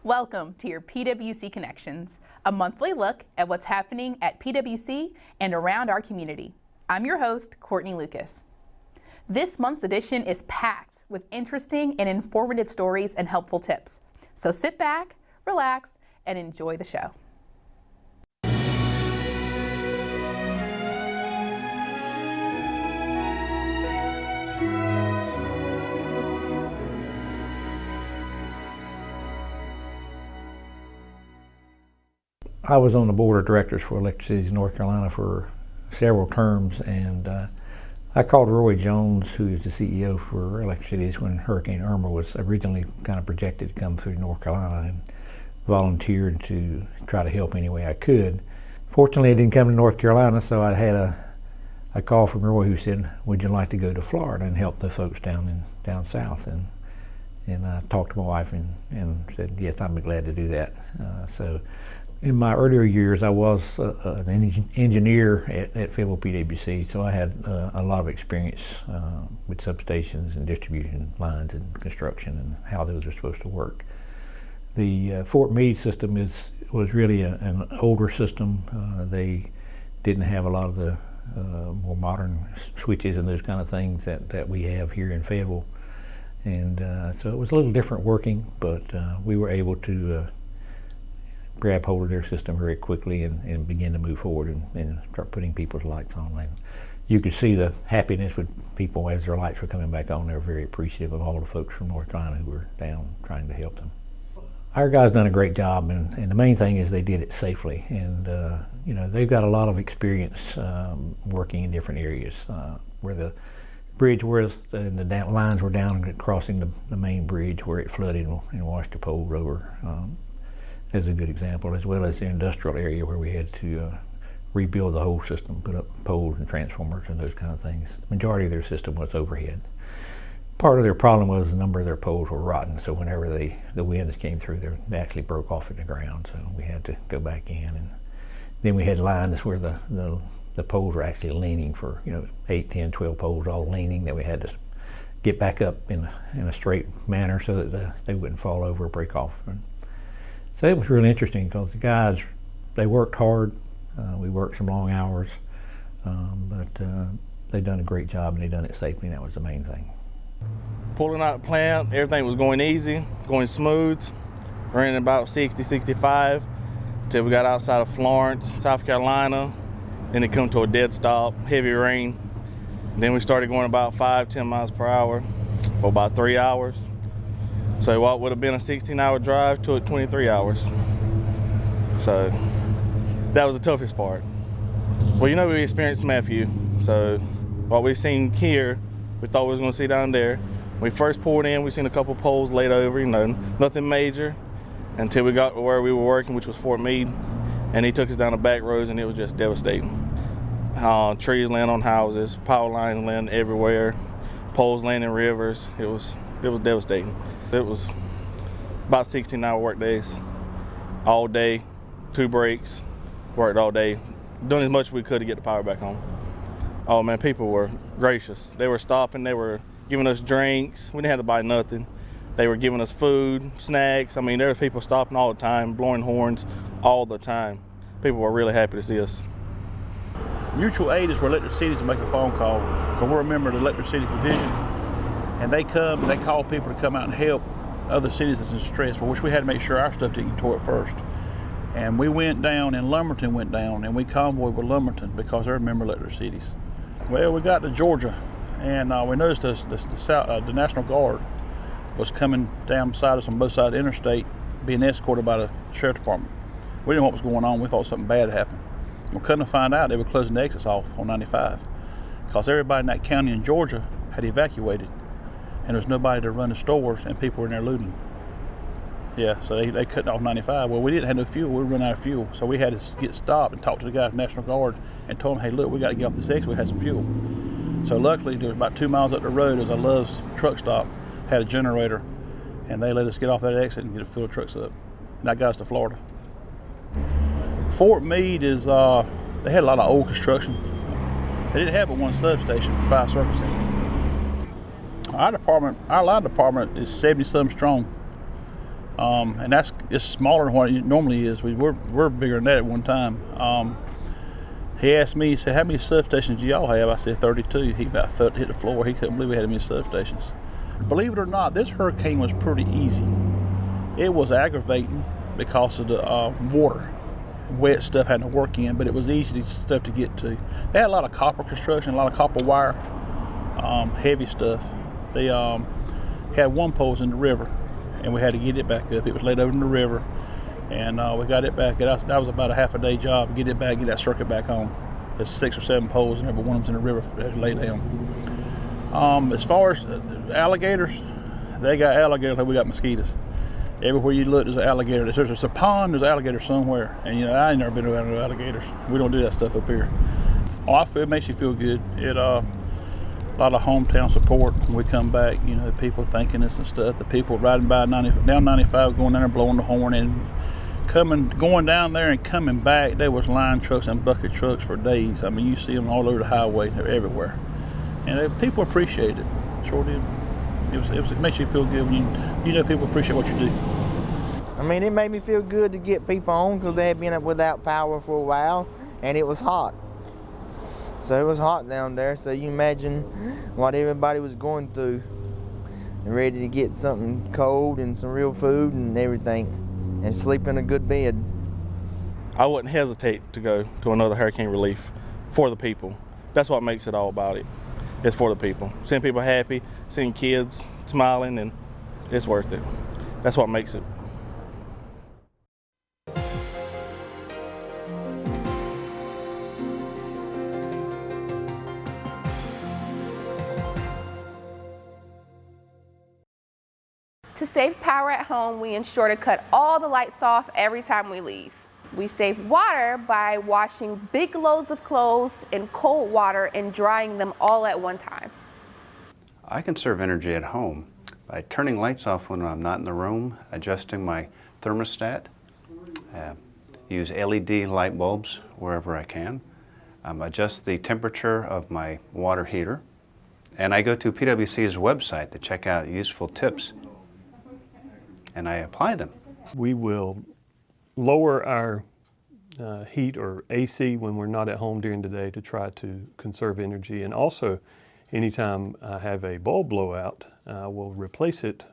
Welcome to your PWC Connections, a monthly look at what's happening at PWC and around our community. I'm your host, Courtney Lucas. This month's edition is packed with interesting and informative stories and helpful tips. So sit back, relax, and enjoy the show. I was on the board of directors for Electric Cities North Carolina for several terms, and I called Roy Jones, who is the CEO for Electric Cities, when Hurricane Irma was originally kind of projected to come through North Carolina, and volunteered to try to help any way I could. Fortunately, it didn't come to North Carolina, so I had a call from Roy who said, "Would you like to go to Florida and help the folks down south?" And I talked to my wife and said, "Yes, I'd be glad to do that." So. In my earlier years, I was an engineer at Fayetteville PWC, so I had a lot of experience with substations and distribution lines and construction and how those are supposed to work. The Fort Meade system was really an older system. They didn't have a lot of the more modern switches and those kind of things that we have here in Fayetteville. And so it was a little different working, but we were able to grab hold of their system very quickly and begin to move forward and start putting people's lights on. And you could see the happiness with people as their lights were coming back on. They were very appreciative of all the folks from North Carolina who were down trying to help them. Our guys done a great job, and the main thing is they did it safely. And you know, they've got a lot of experience working in different areas where the bridge was and the lines were down and crossing the main bridge where it flooded and washed the poles over. Is a good example, as well as the industrial area where we had to rebuild the whole system, put up poles and transformers and those kind of things. The majority of their system was overhead. Part of their problem was the number of their poles were rotten, so whenever the winds came through, they actually broke off in the ground, so we had to go back in. And then we had lines where the poles were actually leaning for 8, 10, 12 poles all leaning, that we had to get back up in a straight manner so that they wouldn't fall over or break off. So it was really interesting because the guys, they worked hard. We worked some long hours, but they done a great job, and they done it safely, and that was the main thing. Pulling out the plant, everything was going easy, going smooth. Ran about 60, 65 until we got outside of Florence, South Carolina. Then it come to a dead stop, heavy rain. And then we started going about 5, 10 miles per hour for about 3 hours. So what would have been a 16-hour drive took 23 hours. So that was the toughest part. Well, we experienced Matthew. So what we've seen here, we thought we was going to see down there. When we first pulled in, we seen a couple poles laid over, nothing major, until we got to where we were working, which was Fort Meade. And he took us down the back roads, and it was just devastating. Trees laying on houses, power lines laying everywhere, poles laying in rivers. It was devastating. It was about 16-hour work days, all day, 2 breaks, worked all day, doing as much as we could to get the power back on. Oh man, people were gracious. They were stopping, they were giving us drinks. We didn't have to buy nothing. They were giving us food, snacks. I mean, there was people stopping all the time, blowing horns all the time. People were really happy to see us. Mutual aid is where Electric Cities make a phone call, because we're a member of the Electric Cities Division. And they call people to come out and help other cities that's in stress, for which we had to make sure our stuff didn't get tore up first. And we went down, and Lumberton went down, and we convoyed with Lumberton because they're a member of Electric Cities. Well, we got to Georgia, and we noticed the National Guard was coming down beside us on both sides of the interstate, being escorted by the sheriff department. We didn't know what was going on. We thought something bad had happened. We couldn't find out they were closing the exits off on 95 because everybody in that county in Georgia had evacuated. And there's nobody to run the stores, and people were in there looting. Yeah, so they cut off 95. Well, we didn't have no fuel. We were running out of fuel. So we had to get stopped and talk to the guy from National Guard and told him, hey, look, we got to get off this exit. We had some fuel. So luckily, there was about 2 miles up the road, there was a Love's truck stop, had a generator, and they let us get off that exit and fill the trucks up. And that got us to Florida. Fort Meade is, they had a lot of old construction. They didn't have but one substation, 5 circuits in it. Our line department is 70-something strong. and it's smaller than what it normally is. We're bigger than that at one time. He asked me, he said, how many substations do y'all have? I said 32. He about hit the floor. He couldn't believe we had that many substations. Believe it or not, this hurricane was pretty easy. It was aggravating because of the water. Wet stuff had to work in, but it was easy stuff to get to. They had a lot of copper construction, a lot of copper wire, heavy stuff. They had one pole in the river, and we had to get it back up. It was laid over in the river, and we got it back. That was about a half a day job to get it back, get that circuit back on. There's 6 or 7 poles in there, but one of them's in the river that lay down. As far as alligators, they got alligators like we got mosquitoes. Everywhere you look, there's an alligator. If there's a pond, there's an alligator somewhere. And I ain't never been around no alligators. We don't do that stuff up here. It makes you feel good. A lot of hometown support when we come back. People thanking us and stuff. The people riding by down 95, going down there blowing the horn, and going down there and coming back. There was line trucks and bucket trucks for days. I mean, you see them all over the highway. They're everywhere, and people appreciate it. Sure did. It makes you feel good when you know people appreciate what you do. I mean, it made me feel good to get people on because they had been without power for a while, and it was hot. So it was hot down there, so you imagine what everybody was going through and ready to get something cold and some real food and everything and sleep in a good bed. I wouldn't hesitate to go to another hurricane relief for the people. That's what makes it all about it. It's for the people. Seeing people happy, seeing kids smiling, and it's worth it. That's what makes it. To save power at home, we ensure to cut all the lights off every time we leave. We save water by washing big loads of clothes in cold water and drying them all at one time. I conserve energy at home by turning lights off when I'm not in the room, adjusting my thermostat, use LED light bulbs wherever I can, adjust the temperature of my water heater, and I go to PWC's website to check out useful tips, and I apply them. We will lower our heat or AC when we're not at home during the day to try to conserve energy. And also, anytime I have a bulb blowout, I will replace it,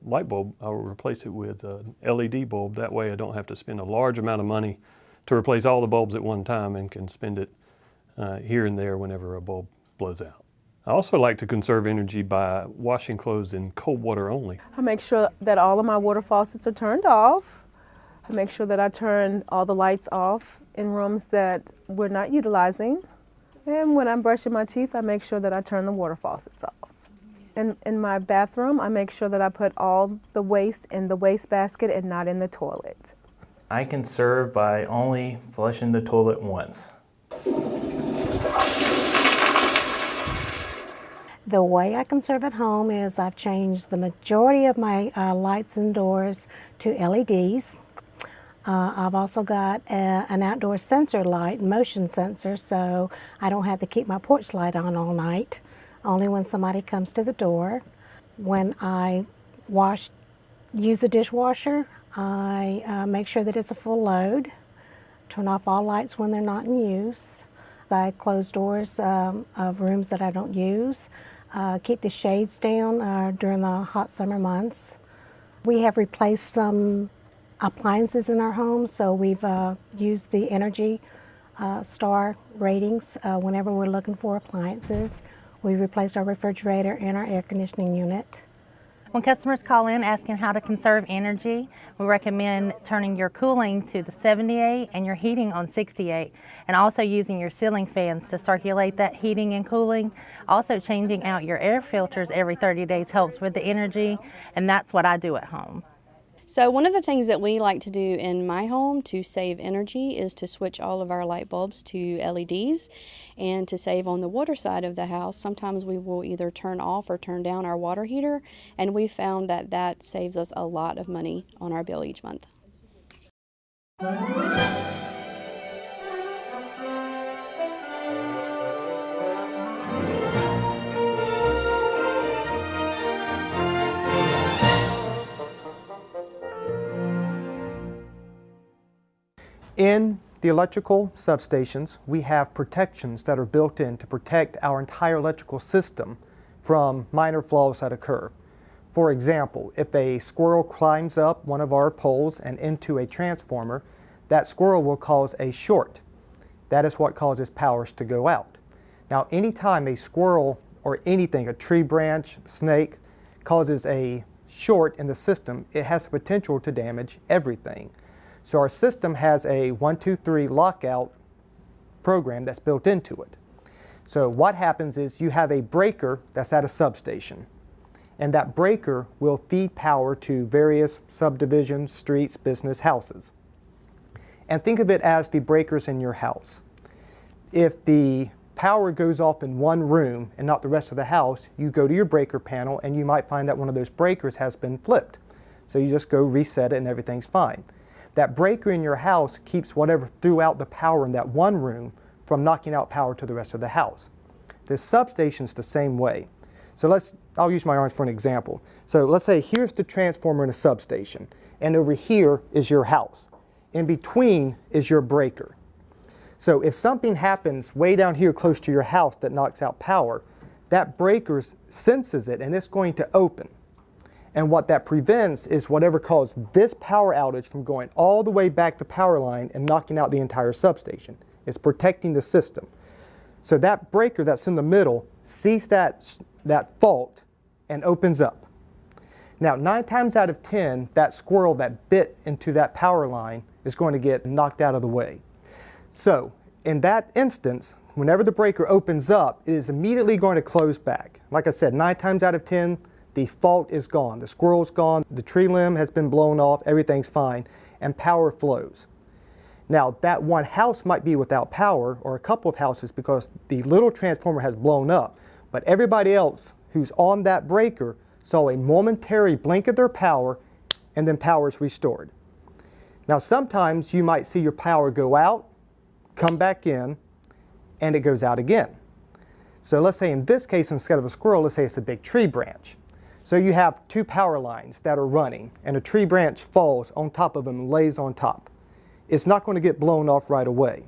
light bulb, I will replace it with an LED bulb. That way I don't have to spend a large amount of money to replace all the bulbs at one time and can spend it here and there whenever a bulb blows out. I also like to conserve energy by washing clothes in cold water only. I make sure that all of my water faucets are turned off. I make sure that I turn all the lights off in rooms that we're not utilizing. And when I'm brushing my teeth, I make sure that I turn the water faucets off. And in my bathroom, I make sure that I put all the waste in the waste basket and not in the toilet. I conserve by only flushing the toilet once. The way I conserve at home is I've changed the majority of my lights indoors to LEDs. I've also got an outdoor sensor light, motion sensor, so I don't have to keep my porch light on all night, only when somebody comes to the door. When I use the dishwasher, I make sure that it's a full load, turn off all lights when they're not in use. I close doors of rooms that I don't use, keep the shades down during the hot summer months. We have replaced some appliances in our home, so we've used the Energy Star ratings whenever we're looking for appliances. We replaced our refrigerator and our air conditioning unit. When customers call in asking how to conserve energy, we recommend turning your cooling to the 78 and your heating on 68, and also using your ceiling fans to circulate that heating and cooling. Also changing out your air filters every 30 days helps with the energy, and that's what I do at home. So one of the things that we like to do in my home to save energy is to switch all of our light bulbs to LEDs. And to save on the water side of the house, sometimes we will either turn off or turn down our water heater, and we found that that saves us a lot of money on our bill each month. In the electrical substations, we have protections that are built in to protect our entire electrical system from minor flaws that occur. For example, if a squirrel climbs up one of our poles and into a transformer, that squirrel will cause a short. That is what causes powers to go out. Now, anytime a squirrel or anything, a tree branch, snake, causes a short in the system, it has the potential to damage everything. So our system has a 1, 2, 3 lockout program that's built into it. So what happens is you have a breaker that's at a substation, and that breaker will feed power to various subdivisions, streets, business, houses. And think of it as the breakers in your house. If the power goes off in one room and not the rest of the house, you go to your breaker panel and you might find that one of those breakers has been flipped. So you just go reset it and everything's fine. That breaker in your house keeps whatever threw out the power in that one room from knocking out power to the rest of the house. This substation's the same way. So I'll use my arms for an example. So let's say here's the transformer in a substation, and over here is your house. In between is your breaker. So if something happens way down here close to your house that knocks out power, that breaker senses it and it's going to open. And what that prevents is whatever caused this power outage from going all the way back to power line and knocking out the entire substation. It's protecting the system. So that breaker that's in the middle sees that fault and opens up. Now, 9 times out of 10, that squirrel that bit into that power line is going to get knocked out of the way. So in that instance, whenever the breaker opens up, it is immediately going to close back. Like I said, 9 times out of 10, the fault is gone. The squirrel's gone, the tree limb has been blown off, everything's fine, and power flows. Now, that one house might be without power, or a couple of houses, because the little transformer has blown up, but everybody else who's on that breaker saw a momentary blink of their power, and then power is restored. Now, sometimes you might see your power go out, come back in, and it goes out again. So let's say in this case, instead of a squirrel, let's say it's a big tree branch. So you have 2 power lines that are running, and a tree branch falls on top of them and lays on top. It's not going to get blown off right away.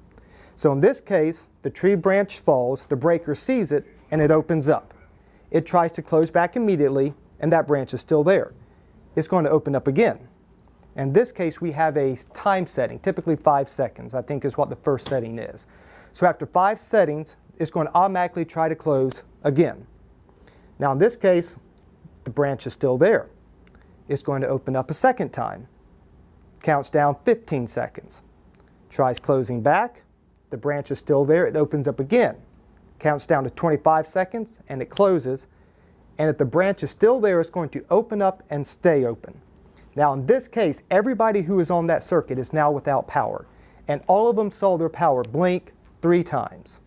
So in this case, the tree branch falls, the breaker sees it, and it opens up. It tries to close back immediately, and that branch is still there. It's going to open up again. In this case, we have a time setting, typically 5 seconds, I think is what the first setting is. So after 5 settings, it's going to automatically try to close again. Now in this case, the branch is still there. It's going to open up a second time. Counts down 15 seconds. Tries closing back. The branch is still there. It opens up again. Counts down to 25 seconds and it closes. And if the branch is still there, it's going to open up and stay open. Now in this case, everybody who is on that circuit is now without power. And all of them saw their power blink 3 times.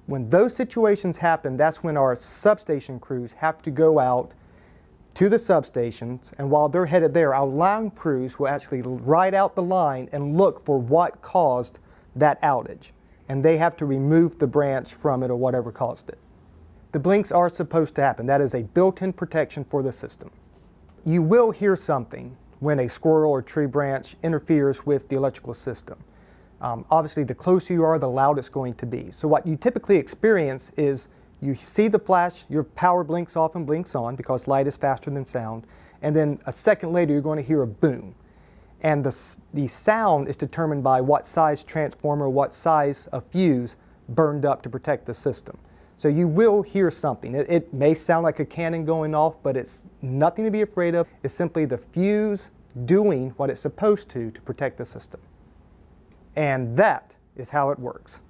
When those situations happen, that's when our substation crews have to go out to the substations, and while they're headed there, our line crews will actually ride out the line and look for what caused that outage. And they have to remove the branch from it or whatever caused it. The blinks are supposed to happen. That is a built-in protection for the system. You will hear something when a squirrel or tree branch interferes with the electrical system. Obviously, the closer you are, the louder it's going to be. So what you typically experience is you see the flash, your power blinks off and blinks on because light is faster than sound, and then a second later you're going to hear a boom. And the sound is determined by what size transformer, what size of fuse burned up to protect the system. So you will hear something. It may sound like a cannon going off, but it's nothing to be afraid of. It's simply the fuse doing what it's supposed to protect the system. And that is how it works.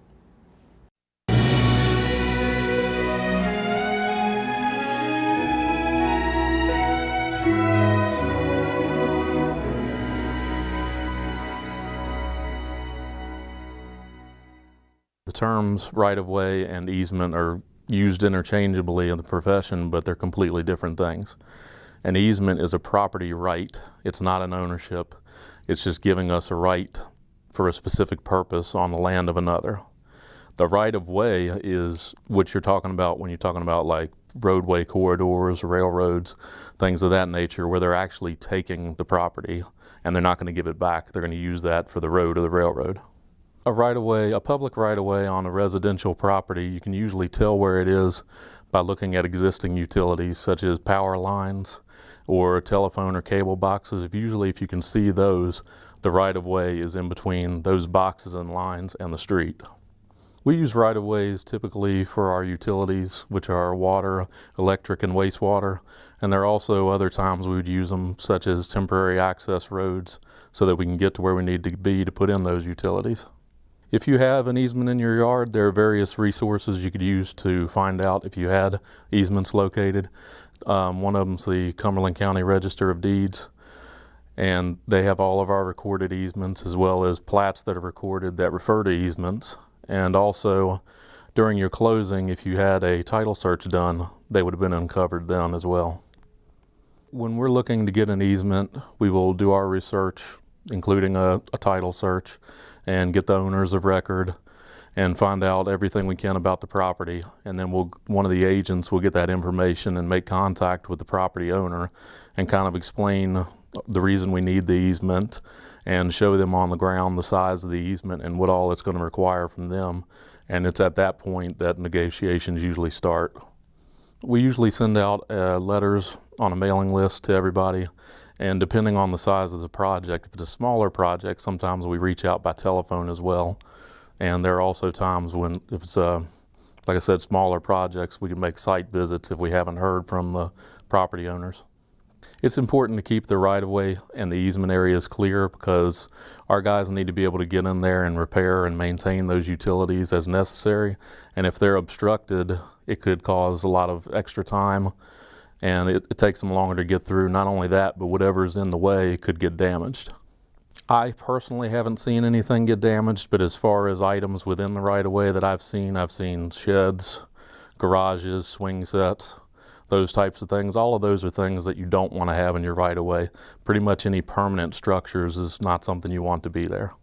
The terms right-of-way and easement are used interchangeably in the profession, but they're completely different things. An easement is a property right. It's not an ownership. It's just giving us a right for a specific purpose on the land of another. The right-of-way is what you're talking about when you're talking about like roadway corridors, railroads, things of that nature, where they're actually taking the property and they're not going to give it back. They're going to use that for the road or the railroad. A right-of-way, a public right-of-way on a residential property, you can usually tell where it is by looking at existing utilities such as power lines or telephone or cable boxes. Usually if you can see those, the right-of-way is in between those boxes and lines and the street. We use right-of-ways typically for our utilities, which are water, electric, and wastewater. And there are also other times we would use them, such as temporary access roads, so that we can get to where we need to be to put in those utilities. If you have an easement in your yard, there are various resources you could use to find out if you had easements located. One of them is the Cumberland County Register of Deeds, and they have all of our recorded easements as well as plats that are recorded that refer to easements. And also, during your closing, if you had a title search done, they would have been uncovered then as well. When we're looking to get an easement, we will do our research, including a title search, and get the owners of record and find out everything we can about the property. And then one of the agents will get that information and make contact with the property owner and kind of explain the reason we need the easement and show them on the ground the size of the easement and what all it's going to require from them. And it's at that point that negotiations usually start. We usually send out letters on a mailing list to everybody, and depending on the size of the project, if it's a smaller project, sometimes we reach out by telephone as well. And there are also times when, if it's like I said, smaller projects, we can make site visits if we haven't heard from the property owners. It's important to keep the right-of-way and the easement areas clear because our guys need to be able to get in there and repair and maintain those utilities as necessary. And if they're obstructed, it could cause a lot of extra time, and it takes them longer to get through. Not only that, but whatever's in the way could get damaged. I personally haven't seen anything get damaged, but as far as items within the right-of-way that I've seen sheds, garages, swing sets, those types of things. All of those are things that you don't want to have in your right-of-way. Pretty much any permanent structures is not something you want to be there.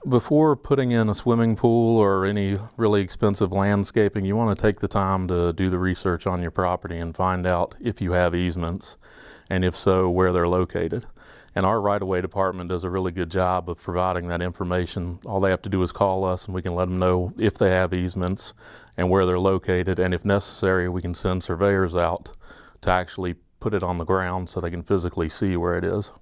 Before putting in a swimming pool or any really expensive landscaping, you want to take the time to do the research on your property and find out if you have easements, and if so, where they're located. And our right-of-way department does a really good job of providing that information. All they have to do is call us and we can let them know if they have easements and where they're located, and if necessary, we can send surveyors out to actually put it on the ground so they can physically see where it is.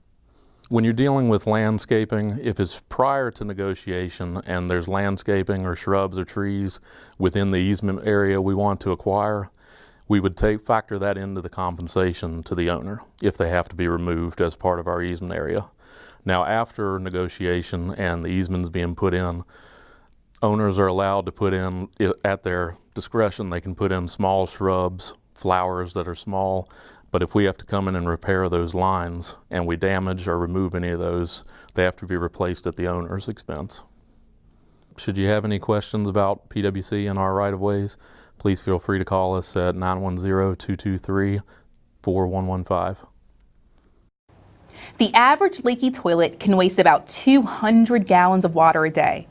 When you're dealing with landscaping, if it's prior to negotiation and there's landscaping or shrubs or trees within the easement area we want to acquire, we would factor that into the compensation to the owner if they have to be removed as part of our easement area. Now, after negotiation and the easements being put in, owners are allowed to put in, at their discretion, they can put in small shrubs, flowers that are small, but if we have to come in and repair those lines and we damage or remove any of those, they have to be replaced at the owner's expense. Should you have any questions about PWC and our right-of-ways, please feel free to call us at 910-223-4115. The average leaky toilet can waste about 200 gallons of water a day.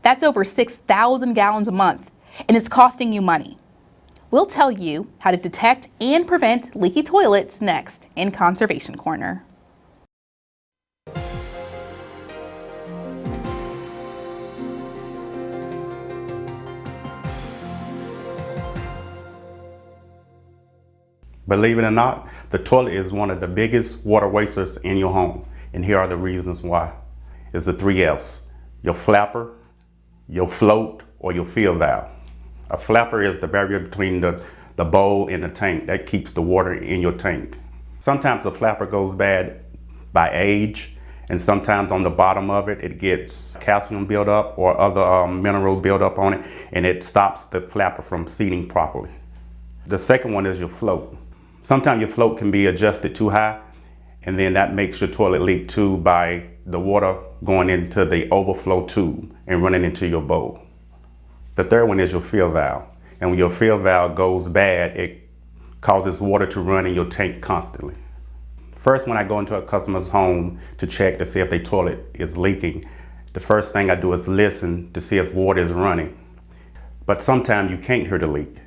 That's over 6,000 gallons a month, and it's costing you money. We'll tell you how to detect and prevent leaky toilets next in Conservation Corner. Believe it or not, the toilet is one of the biggest water wasters in your home. And here are the reasons why. It's the 3 F's. Your flapper, your float, or your fill valve. A flapper is the barrier between the bowl and the tank that keeps the water in your tank. Sometimes the flapper goes bad by age, and sometimes on the bottom of it, it gets calcium buildup or other mineral buildup on it, and it stops the flapper from seating properly. The second one is your float. Sometimes your float can be adjusted too high, and then that makes your toilet leak too by the water going into the overflow tube and running into your bowl. The third one is your fill valve. And when your fill valve goes bad, it causes water to run in your tank constantly. First, when I go into a customer's home to check to see if their toilet is leaking, the first thing I do is listen to see if water is running. But sometimes you can't hear the leak.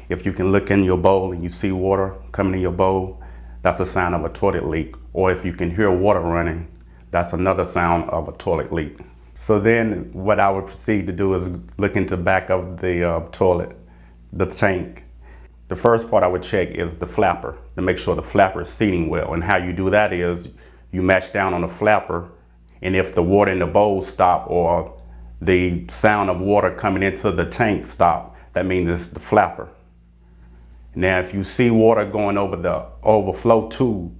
If you can look in your bowl and you see water coming in your bowl, that's a sign of a toilet leak. Or if you can hear water running, that's another sound of a toilet leak. So then what I would proceed to do is look into the back of the toilet, the tank. The first part I would check is the flapper to make sure the flapper is seating well. And how you do that is you match down on the flapper, and if the water in the bowl stop or the sound of water coming into the tank stop, that means it's the flapper. Now if you see water going over the overflow tube,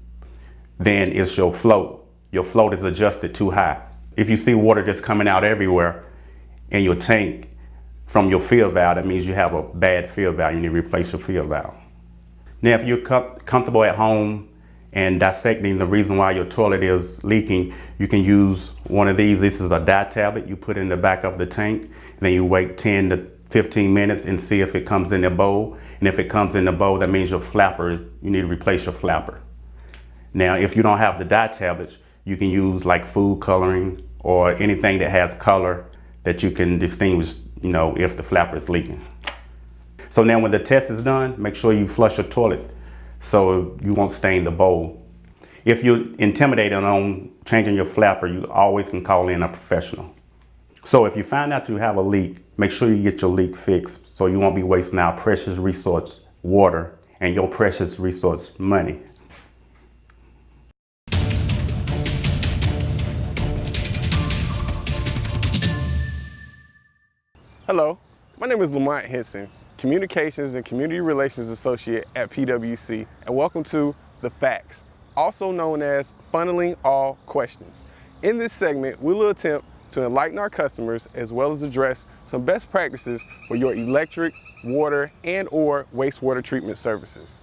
then it's your float. Your float is adjusted too high. If you see water just coming out everywhere in your tank from your fill valve, that means you have a bad fill valve. You need to replace your fill valve. Now, if you're comfortable at home and dissecting the reason why your toilet is leaking, you can use one of these. This is a dye tablet you put in the back of the tank. Then you wait 10 to 15 minutes and see if it comes in the bowl. And if it comes in the bowl, that means your flapper, you need to replace your flapper. Now, if you don't have the dye tablets, you can use like food coloring or anything that has color that you can distinguish, if the flapper is leaking. So now when the test is done, make sure you flush your toilet so you won't stain the bowl. If you're intimidated on changing your flapper, you always can call in a professional. So if you find out you have a leak, make sure you get your leak fixed so you won't be wasting our precious resource, water, and your precious resource, money. Hello, my name is Lamont Henson, Communications and Community Relations Associate at PWC, and welcome to The Facts, also known as Funneling All Questions. In this segment, we will attempt to enlighten our customers as well as address some best practices for your electric, water, and/or wastewater treatment services.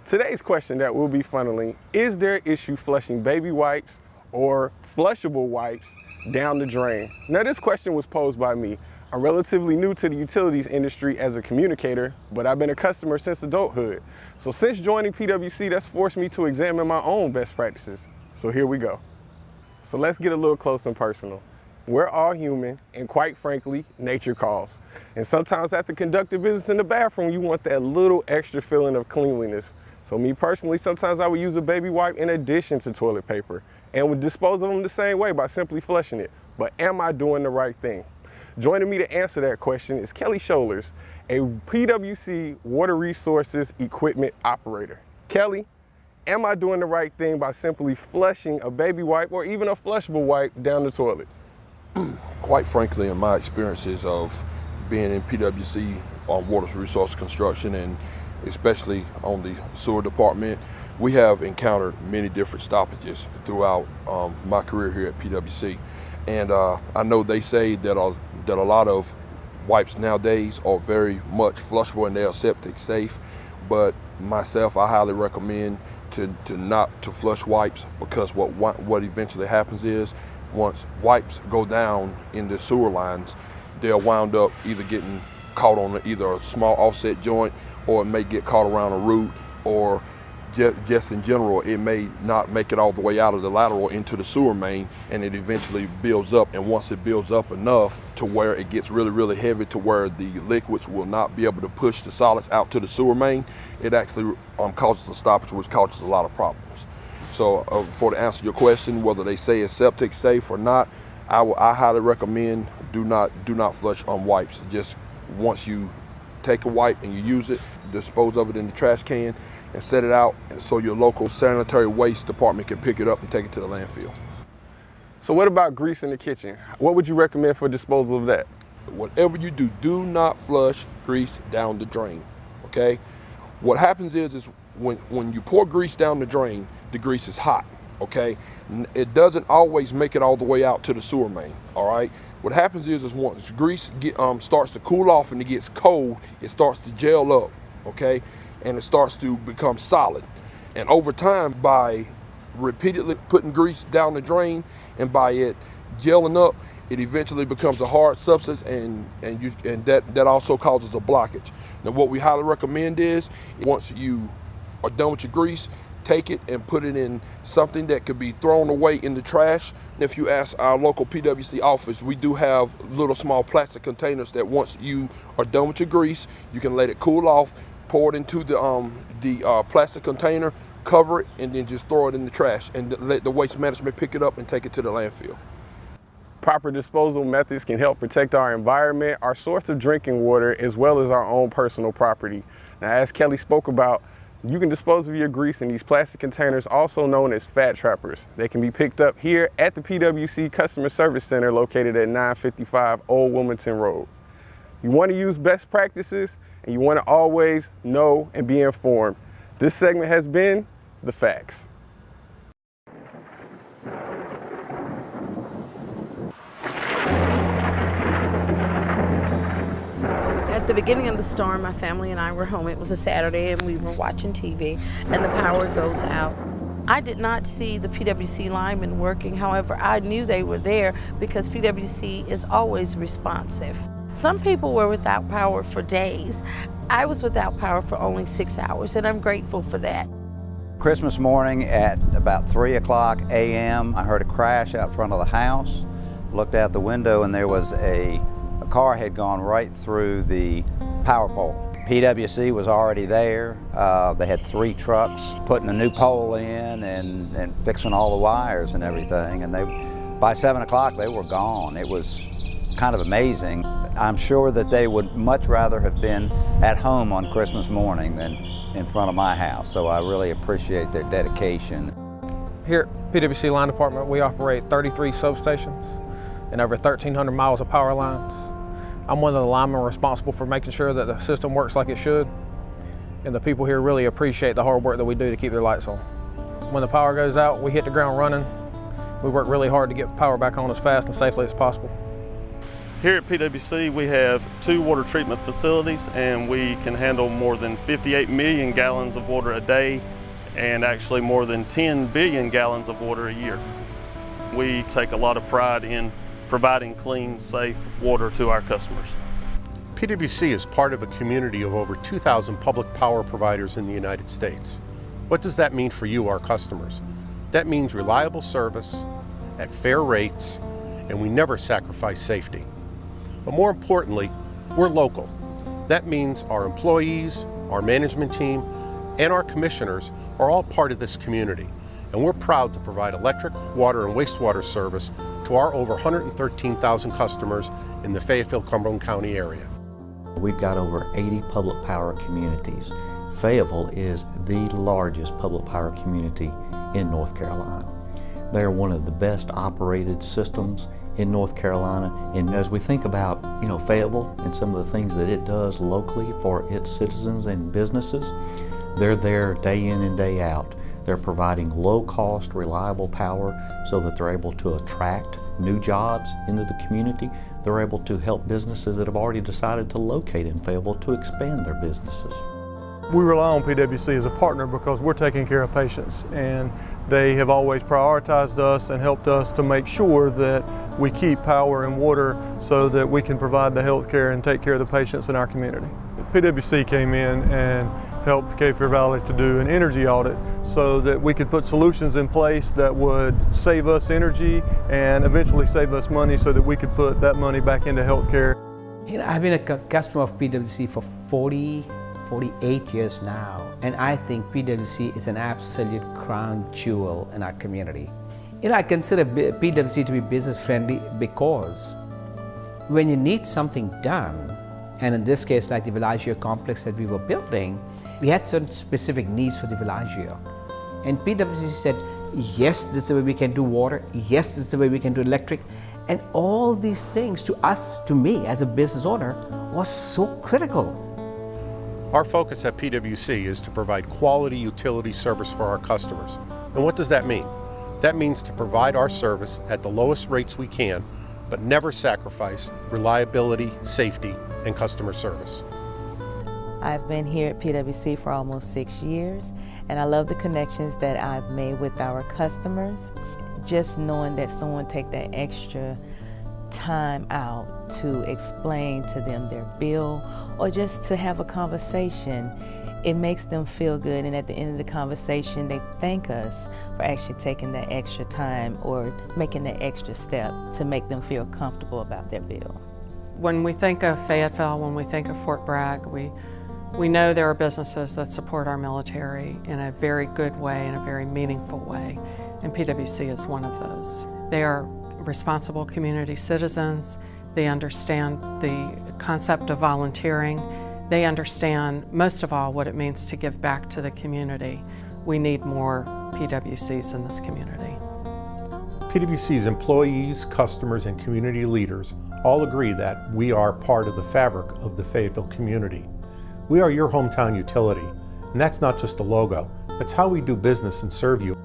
Today's question that we'll be funneling: is there an issue flushing baby wipes or flushable wipes down the drain? Now, this question was posed by me. I'm relatively new to the utilities industry as a communicator, but I've been a customer since adulthood. So since joining PWC, that's forced me to examine my own best practices. So here we go. So let's get a little close and personal. We're all human, and quite frankly, nature calls. And sometimes after conducting business in the bathroom, you want that little extra feeling of cleanliness. So me personally, sometimes I would use a baby wipe in addition to toilet paper and would dispose of them the same way by simply flushing it. But am I doing the right thing? Joining me to answer that question is Kelly Scholars, a PWC Water Resources Equipment Operator. Kelly, am I doing the right thing by simply flushing a baby wipe or even a flushable wipe down the toilet? Quite frankly, in my experiences of being in PWC on water resource construction and especially on the sewer department, we have encountered many different stoppages throughout my career here at PWC. And I know they say that a lot of wipes nowadays are very much flushable and they are septic safe, but myself, I highly recommend to not to flush wipes, because what eventually happens is once wipes go down in the sewer lines, they'll wound up either getting caught on either a small offset joint, or it may get caught around a root, or just in general, it may not make it all the way out of the lateral into the sewer main, and it eventually builds up. And once it builds up enough to where it gets really, really heavy to where the liquids will not be able to push the solids out to the sewer main, it actually causes a stoppage, which causes a lot of problems. So for to answer your question, whether they say it's septic safe or not, I highly recommend do not flush on wipes. Just once you take a wipe and you use it, dispose of it in the trash can and set it out so your local sanitary waste department can pick it up and take it to the landfill. So what about grease in the kitchen? What would you recommend for disposal of that? Whatever you do not flush grease down the drain, okay? What happens is when you pour grease down the drain, the grease is hot, okay? It doesn't always make it all the way out to the sewer main, all right? What happens is once grease starts to cool off and it gets cold, it starts to gel up, okay? And it starts to become solid. And over time, by repeatedly putting grease down the drain and by it gelling up, it eventually becomes a hard substance, and that also causes a blockage. Now what we highly recommend is, once you are done with your grease, take it and put it in something that could be thrown away in the trash. And if you ask our local PWC office, we do have little small plastic containers that once you are done with your grease, you can let it cool off, pour it into the plastic container, cover it, and then just throw it in the trash and let the waste management pick it up and take it to the landfill. Proper disposal methods can help protect our environment, our source of drinking water, as well as our own personal property. Now, as Kelly spoke about, you can dispose of your grease in these plastic containers, also known as fat trappers. They can be picked up here at the PWC Customer Service Center located at 955 Old Wilmington Road. You want to use best practices, and you want to always know and be informed. This segment has been The Facts. At the beginning of the storm, my family and I were home. It was a Saturday and we were watching TV and the power goes out. I did not see the PWC linemen working. However, I knew they were there because PWC is always responsive. Some people were without power for days. I was without power for only 6 hours and I'm grateful for that. Christmas morning at about 3:00 a.m., I heard a crash out front of the house. Looked out the window and there was a car had gone right through the power pole. PWC was already there. They had 3 trucks putting a new pole in and fixing all the wires and everything. And by 7 o'clock they were gone. It was kind of amazing. I'm sure that they would much rather have been at home on Christmas morning than in front of my house. So I really appreciate their dedication. Here at PWC Line Department, we operate 33 substations and over 1,300 miles of power lines. I'm one of the linemen responsible for making sure that the system works like it should, and the people here really appreciate the hard work that we do to keep their lights on. When the power goes out, we hit the ground running. We work really hard to get power back on as fast and safely as possible. Here at PWC, we have 2 water treatment facilities, and we can handle more than 58 million gallons of water a day, and actually more than 10 billion gallons of water a year. We take a lot of pride in providing clean, safe water to our customers. PWC is part of a community of over 2,000 public power providers in the United States. What does that mean for you, our customers? That means reliable service at fair rates, and we never sacrifice safety. But more importantly, we're local. That means our employees, our management team, and our commissioners are all part of this community. And we're proud to provide electric, water, and wastewater service to our over 113,000 customers in the Fayetteville-Cumberland County area. We've got over 80 public power communities. Fayetteville is the largest public power community in North Carolina. They're one of the best operated systems in North Carolina. And as we think about, Fayetteville and some of the things that it does locally for its citizens and businesses, they're there day in and day out. They're providing low-cost, reliable power so that they're able to attract new jobs into the community. They're able to help businesses that have already decided to locate in Fayetteville to expand their businesses. We rely on PWC as a partner because we're taking care of patients, and they have always prioritized us and helped us to make sure that we keep power and water so that we can provide the health care and take care of the patients in our community. PWC came in and helped Cape Fear Valley to do an energy audit so that we could put solutions in place that would save us energy and eventually save us money so that we could put that money back into healthcare. I've been a customer of PWC for 48 years now, and I think PWC is an absolute crown jewel in our community. I consider PWC to be business friendly because when you need something done, and in this case like the Villaggio complex that we were building, we had certain specific needs for the Villaggio. And PWC said, yes, this is the way we can do water, yes, this is the way we can do electric, and all these things to us, to me as a business owner, was so critical. Our focus at PWC is to provide quality utility service for our customers. And what does that mean? That means to provide our service at the lowest rates we can, but never sacrifice reliability, safety, and customer service. I've been here at PWC for almost 6 years, and I love the connections that I've made with our customers. Just knowing that someone take that extra time out to explain to them their bill or just to have a conversation, it makes them feel good, and at the end of the conversation, they thank us for actually taking that extra time or making that extra step to make them feel comfortable about their bill. When we think of Fayetteville, when we think of Fort Bragg, we know there are businesses that support our military in a very good way, in a very meaningful way, and PWC is one of those. They are responsible community citizens. They understand the concept of volunteering. They understand, most of all, what it means to give back to the community. We need more PWCs in this community. PWC's employees, customers, and community leaders all agree that we are part of the fabric of the Fayetteville community. We are your hometown utility, and that's not just a logo. That's how we do business and serve you.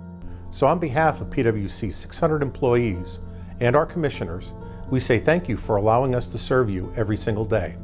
So on behalf of PWC's 600 employees and our commissioners, we say thank you for allowing us to serve you every single day.